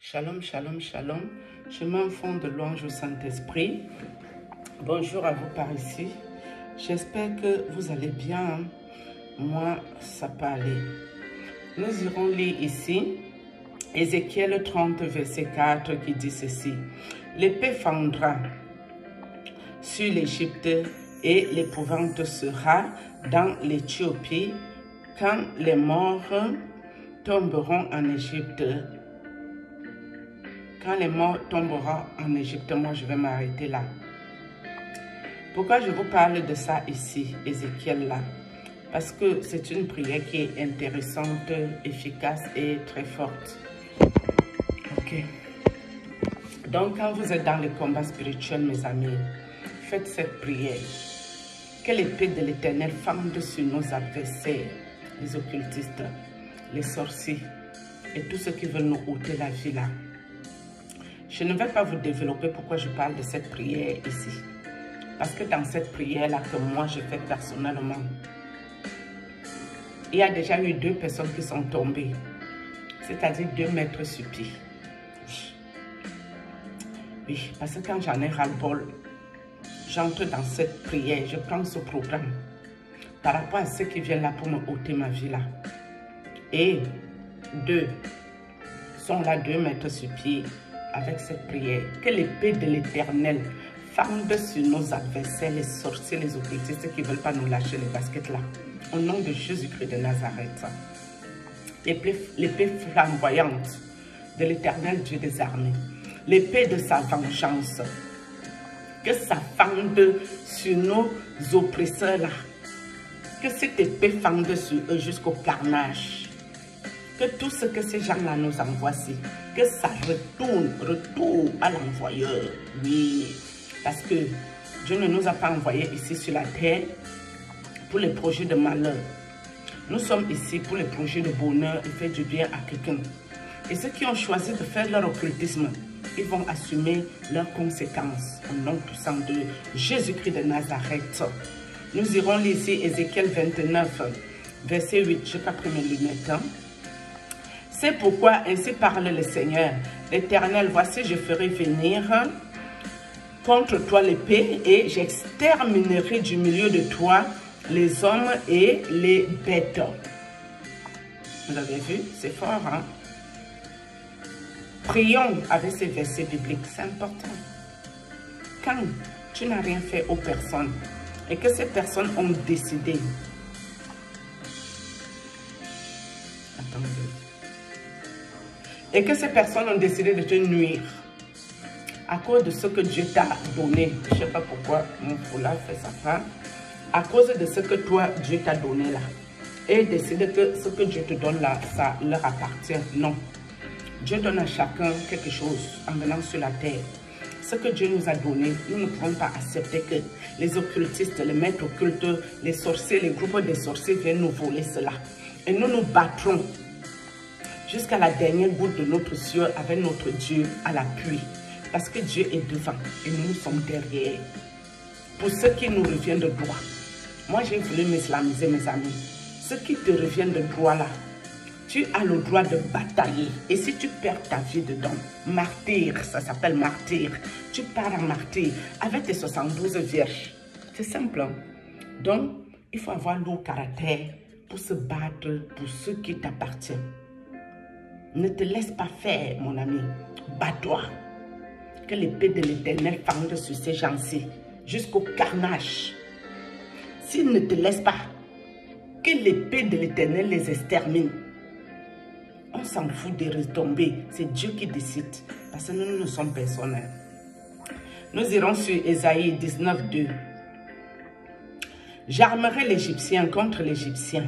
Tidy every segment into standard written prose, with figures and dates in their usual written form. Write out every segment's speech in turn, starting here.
Shalom, shalom, shalom. Je m'enfonce de louange au Saint-Esprit. Bonjour à vous par ici. J'espère que vous allez bien. Moi, ça peut aller. Nous irons lire ici Ézéchiel 30, verset 4 qui dit ceci. L'épée fendra sur l'Égypte et l'épouvante sera dans l'Éthiopie quand les morts tomberont en Égypte. Quand les morts tomberont en Égypte, moi je vais m'arrêter là. Pourquoi je vous parle de ça ici, Ézéchiel là? Parce que c'est une prière qui est intéressante, efficace et très forte. Ok. Donc quand vous êtes dans le combat spirituel, mes amis, faites cette prière. Que l'épée de l'Éternel fende sur nos adversaires, les occultistes, les sorciers et tous ceux qui veulent nous ôter la vie là. Je ne vais pas vous développer pourquoi je parle de cette prière ici. Parce que dans cette prière-là que moi je fais personnellement, il y a déjà eu 2 personnes qui sont tombées. C'est-à-dire 2 mètres sur pied. Oui, parce que quand j'en ai ras-le-bol, j'entre dans cette prière, je prends ce programme par rapport à ceux qui viennent là pour me ôter ma vie là. Et 2 sont là 2 mètres sur pied. Avec cette prière, que l'épée de l'Éternel fende sur nos adversaires, les sorciers, les occultistes qui ne veulent pas nous lâcher les baskets là. Au nom de Jésus-Christ de Nazareth. L'épée flamboyante de l'Éternel Dieu des armées. L'épée de sa vengeance. Que ça fende sur nos oppresseurs là. Que cette épée fende sur eux jusqu'au carnage. Que tout ce que ces gens-là nous envoient, que ça retourne à l'envoyeur. Oui, parce que Dieu ne nous a pas envoyés ici sur la terre pour les projets de malheur. Nous sommes ici pour les projets de bonheur et faire du bien à quelqu'un. Et ceux qui ont choisi de faire leur occultisme, ils vont assumer leurs conséquences. Au nom puissant de Jésus-Christ de Nazareth. Nous irons lire ici Ézéchiel 29, verset 8. Je n'ai pas pris mes lunettes. C'est pourquoi ainsi parle le Seigneur, l'Éternel, voici je ferai venir contre toi l'épée et j'exterminerai du milieu de toi les hommes et les bêtes. Vous avez vu, c'est fort, hein? Prions avec ces versets bibliques, c'est important. Quand tu n'as rien fait aux personnes et que ces personnes ont décidé, attendez, et que ces personnes ont décidé de te nuire à cause de ce que Dieu t'a donné. Je ne sais pas pourquoi mon foulard fait ça. Hein? À cause de ce que toi, Dieu t'a donné là. Et décider que ce que Dieu te donne là, ça leur appartient. Non. Dieu donne à chacun quelque chose en venant sur la terre. Ce que Dieu nous a donné, nous ne pouvons pas accepter que les occultistes, les maîtres occultes, les sorciers, les groupes de sorciers viennent nous voler cela. Et nous nous battrons jusqu'à la dernière goutte de notre sueur avec notre Dieu à l'appui. Parce que Dieu est devant et nous sommes derrière. Pour ceux qui nous reviennent de droit. Moi, j'ai voulu m'islamiser, mes amis. Ce qui te revient de droit là, tu as le droit de batailler. Et si tu perds ta vie dedans, martyr, ça s'appelle martyr. Tu pars en martyr avec tes 72 vierges. C'est simple. Hein? Donc, il faut avoir lourd caractère pour se battre pour ce qui t'appartient. Ne te laisse pas faire, mon ami. Bats-toi. Que l'épée de l'Éternel fende sur ces gens-ci jusqu'au carnage. S'ils ne te laissent pas, que l'épée de l'Éternel les extermine. On s'en fout des retombées. C'est Dieu qui décide. Parce que nous ne sommes personne. Nous irons sur Ésaïe 19, 2. J'armerai l'Égyptien contre l'Égyptien.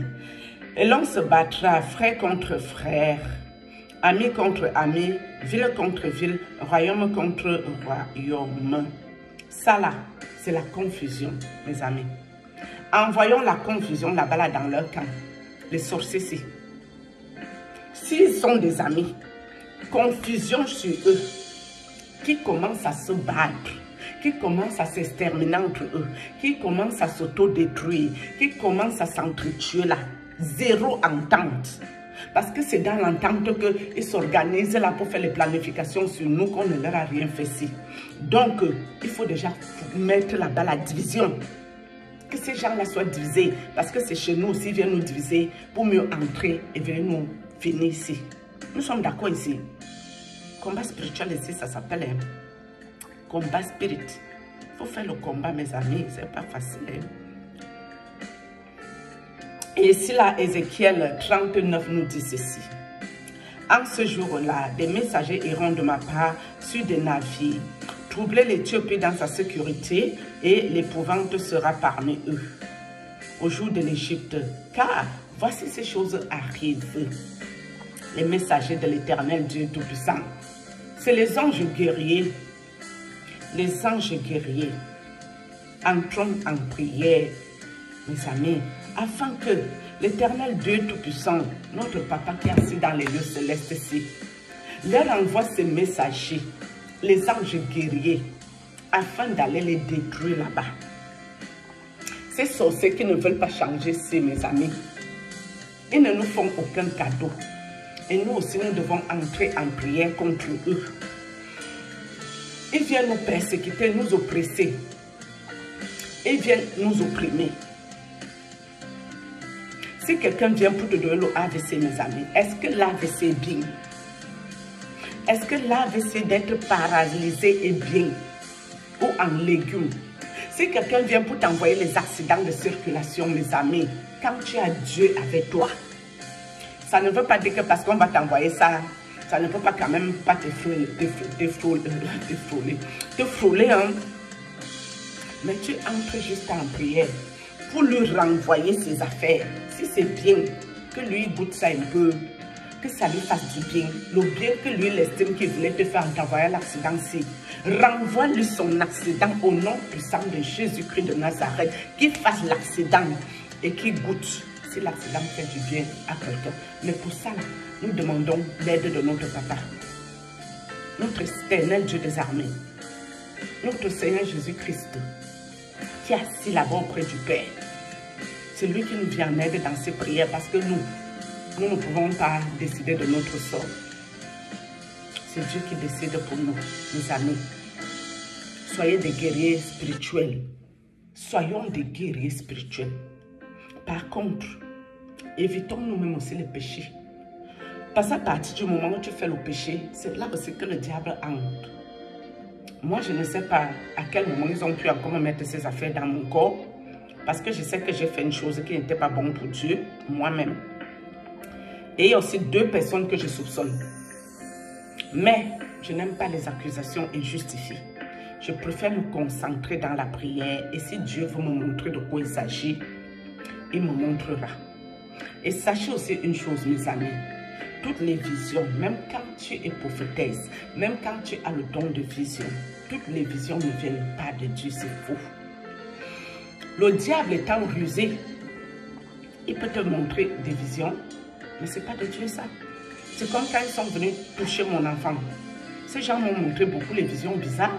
Et l'on se battra frère contre frère. Ami contre ami, ville contre ville, royaume contre royaume. Ça là, c'est la confusion, mes amis. Envoyons la confusion là-bas là, dans leur camp. Les sorciers, s'ils sont des amis, confusion sur eux, qui commencent à se battre, qui commencent à s'exterminer entre eux, qui commencent à s'autodétruire, qui commencent à s'entretuer là. Zéro entente. Parce que c'est dans l'entente qu'ils s'organisent là pour faire les planifications sur nous qu'on ne leur a rien fait ici. Donc, il faut déjà mettre là-bas la division. Que ces gens-là soient divisés. Parce que c'est chez nous aussi, ils viennent nous diviser pour mieux entrer et venir nous finir ici. Nous sommes d'accord ici. Combat spirituel ici, ça s'appelle combat spirit. Il faut faire le combat, mes amis. C'est pas facile. Et ici, là, Ézéchiel 39 nous dit ceci. En ce jour-là, des messagers iront de ma part sur des navires, troubler l'Éthiopie dans sa sécurité, et l'épouvante sera parmi eux. Au jour de l'Égypte, car voici ces choses arrivent. Les messagers de l'Éternel Dieu Tout-Puissant. C'est les anges guerriers. Les anges guerriers entrons en prière, mes amis, afin que l'Éternel Dieu Tout-Puissant, notre Papa qui est assis dans les lieux célestes ici, leur envoie ses messagers, les anges guerriers, afin d'aller les détruire là-bas. Ces sorciers qui ne veulent pas changer ici, mes amis, ils ne nous font aucun cadeau. Et nous aussi, nous devons entrer en prière contre eux. Ils viennent nous persécuter, nous oppresser. Ils viennent nous opprimer. Si quelqu'un vient pour te donner le AVC, mes amis, est-ce que l'AVC est bien? Est-ce que l'AVC d'être paralysé est bien? Ou en légumes? Si quelqu'un vient pour t'envoyer les accidents de circulation, mes amis, quand tu as Dieu avec toi, ça ne veut pas dire que parce qu'on va t'envoyer ça, ça ne peut pas quand même pas te frôler, hein? Mais tu entres juste en prière pour lui renvoyer ses affaires. Si c'est bien, que lui goûte ça un peu, que ça lui fasse du bien. Le bien que lui, il estime qu'il voulait te faire en t'envoyant l'accident-ci. Renvoie-lui son accident au nom puissant de Jésus-Christ de Nazareth. Qu'il fasse l'accident et qu'il goûte si l'accident fait du bien à quelqu'un. Mais pour ça, nous demandons l'aide de notre Papa. Notre éternel Dieu des armées. Notre Seigneur Jésus-Christ, qui est assis là-bas auprès du Père. C'est lui qui nous vient en aide dans ses prières parce que nous ne pouvons pas décider de notre sort. C'est Dieu qui décide pour nous, mes amis. Soyez des guerriers spirituels. Soyons des guerriers spirituels. Par contre, évitons nous-mêmes aussi les péchés. Parce qu'à partir du moment où tu fais le péché, c'est là aussi que le diable entre. Moi, je ne sais pas à quel moment ils ont pu encore me mettre ces affaires dans mon corps. Parce que je sais que j'ai fait une chose qui n'était pas bonne pour Dieu, moi-même. Et il y a aussi 2 personnes que je soupçonne. Mais je n'aime pas les accusations injustifiées. Je préfère me concentrer dans la prière. Et si Dieu veut me montrer de quoi il s'agit, il me montrera. Et sachez aussi une chose, mes amis. Toutes les visions, même quand tu es prophétesse, même quand tu as le don de vision, toutes les visions ne viennent pas de Dieu, c'est faux. Le diable étant rusé, il peut te montrer des visions, mais ce n'est pas de Dieu ça. C'est comme quand ils sont venus toucher mon enfant. Ces gens m'ont montré beaucoup les visions bizarres,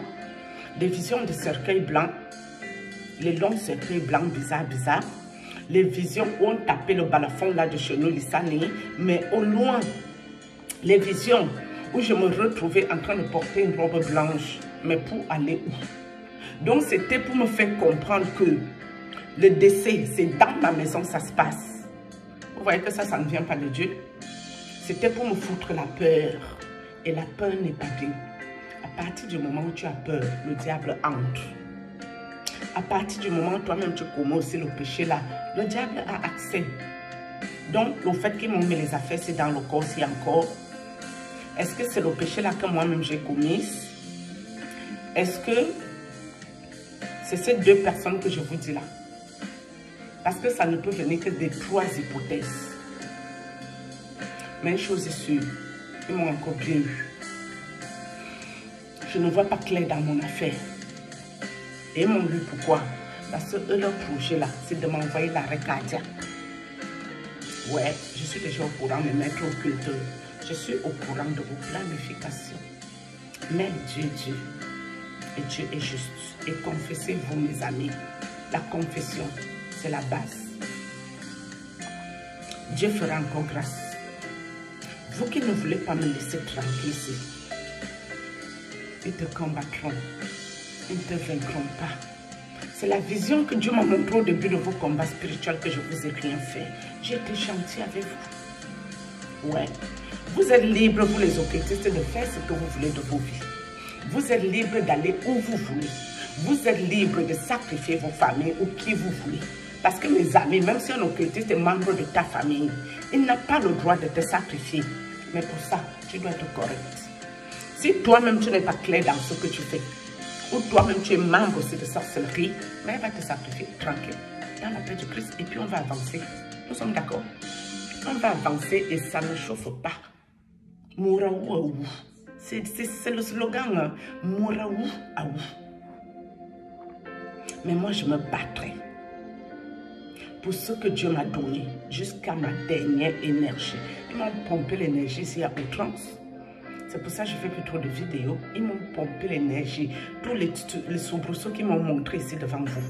des visions de cercueils blancs, les longs cercueils blancs bizarres, les visions où on tapait le balafon là de chez nous, mais au loin, les visions où je me retrouvais en train de porter une robe blanche, mais pour aller où? Donc c'était pour me faire comprendre que le décès, c'est dans ma maison ça se passe. Vous voyez que ça ne vient pas de Dieu. C'était pour me foutre la peur. Et la peur n'est pas bien. À partir du moment où tu as peur, le diable entre. À partir du moment où toi-même tu commets aussi le péché là, le diable a accès. Donc le fait qu'ils m'ont mis les affaires, c'est dans le corps, c'est encore. Est-ce que c'est le péché là que moi-même j'ai commis? Est-ce que c'est ces 2 personnes que je vous dis là? Parce que ça ne peut venir que des 3 hypothèses. Mais une chose est sûre, ils m'ont encore bien eu. Je ne vois pas clair dans mon affaire. Et ils m'ont lu pourquoi? Parce que eux, leur projet là, c'est de m'envoyer l'arrêt cardiaque. Ouais, je suis déjà au courant de maîtres occulteurs. Je suis au courant de vos planifications. Mais Dieu est Dieu. Et Dieu est juste. Et confessez-vous, mes amis. La confession, c'est la base. Dieu fera encore grâce. Vous qui ne voulez pas me laisser tranquille ici, ils te combattront. Ils ne te vaincront pas. C'est la vision que Dieu m'a montrée au début de vos combats spirituels que je vous ai rien fait. J'ai été gentil avec vous. Ouais. Vous êtes libres, vous les occultistes, de faire ce que vous voulez de vos vies. Vous êtes libres d'aller où vous voulez. Vous êtes libres de sacrifier vos familles ou qui vous voulez. Parce que mes amis, même si un occultiste est membre de ta famille, il n'a pas le droit de te sacrifier. Mais pour ça, tu dois être correct. Si toi-même tu n'es pas clair dans ce que tu fais, ou toi-même tu es membre aussi de sorcellerie, mais elle va te sacrifier tranquille, dans la paix de Christ, et puis on va avancer. Nous sommes d'accord? On va avancer et ça ne chauffe pas. Mouraou. C'est le slogan, hein? Mouraou aou. Mais moi, je me battrai pour ce que Dieu m'a donné jusqu'à ma dernière énergie. Ils m'ont pompé l'énergie ici à outrance. C'est pour ça que je fais plus trop de vidéos. Ils m'ont pompé l'énergie. Tous les soubresauts qu'ils m'ont montré ici devant vous.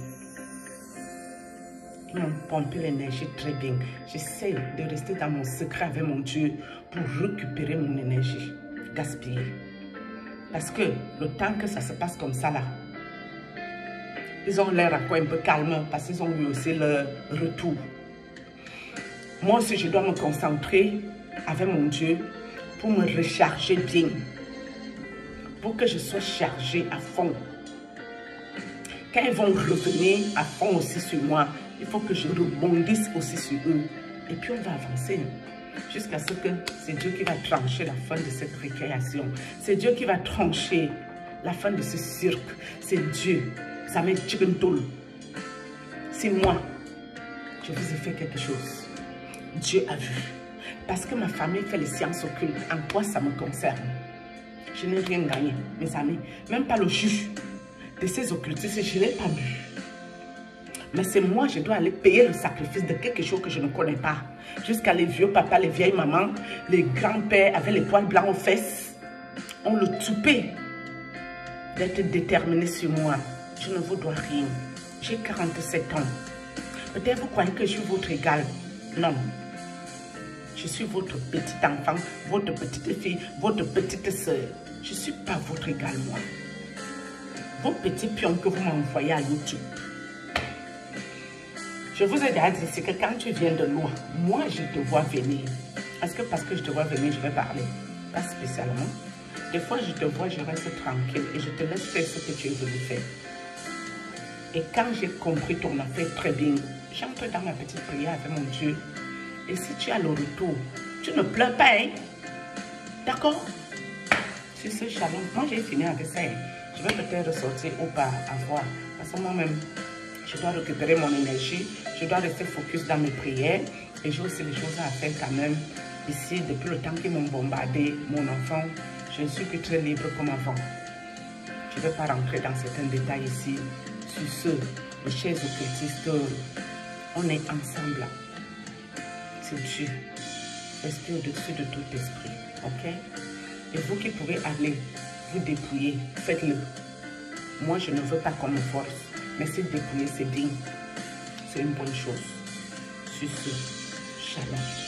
Ils m'ont pompé l'énergie très bien. J'essaie de rester dans mon secret avec mon Dieu pour récupérer mon énergie gaspillée. Parce que le temps que ça se passe comme ça là, ils ont l'air un peu calmes parce qu'ils ont eu aussi leur retour. Moi aussi, je dois me concentrer avec mon Dieu pour me recharger bien. Pour que je sois chargée à fond. Quand ils vont revenir à fond aussi sur moi, il faut que je rebondisse aussi sur eux. Et puis on va avancer. Jusqu'à ce que c'est Dieu qui va trancher la fin de cette récréation. C'est Dieu qui va trancher la fin de ce cirque. C'est Dieu. Ça m'est chicken-tool. C'est moi. Je vous ai fait quelque chose. Dieu a vu. Parce que ma famille fait les sciences occultes. En quoi ça me concerne? Je n'ai rien gagné, mes amis. Même pas le juge de ces occultistes, je ne l'ai pas vu. Mais c'est moi, je dois aller payer le sacrifice de quelque chose que je ne connais pas. Jusqu'à les vieux papas, les vieilles mamans, les grands-pères avec les poils blancs aux fesses. On le toupait d'être déterminé sur moi. Je ne vous dois rien. J'ai 47 ans. Peut-être vous croyez que je suis votre égal. Non. Je suis votre petit enfant, votre petite fille, votre petite soeur. Je ne suis pas votre égal, moi. Vos petits pions que vous m'envoyez à YouTube. Je vous ai déjà dit, c'est que quand tu viens de loin, moi je te vois venir. Parce que je te vois venir, je vais parler. Pas spécialement. Des fois, je te vois, je reste tranquille et je te laisse faire ce que tu es venu faire. Et quand j'ai compris ton affaire très bien, j'entre dans ma petite prière avec mon Dieu. Et si tu as le retour, tu ne pleures pas, hein? D'accord? Sur ce shalom, moi j'ai fini avec ça. Je vais peut-être ressortir ou pas à voir. Parce que moi-même, je dois récupérer mon énergie. Je dois rester focus dans mes prières. Et j'ai aussi des choses à faire quand même. Ici, depuis le temps qu'ils m'ont bombardé, mon enfant, je ne suis plus très libre comme avant. Je ne vais pas rentrer dans certains détails ici. Sur ce, les chers occultistes, on est ensemble. C'est Dieu. L'esprit au-dessus de tout esprit. Ok? Et vous qui pouvez aller vous dépouiller, faites-le. Moi, je ne veux pas qu'on me force. Mais si dépouiller, c'est bien. C'est une bonne chose. Sur ce, shalom.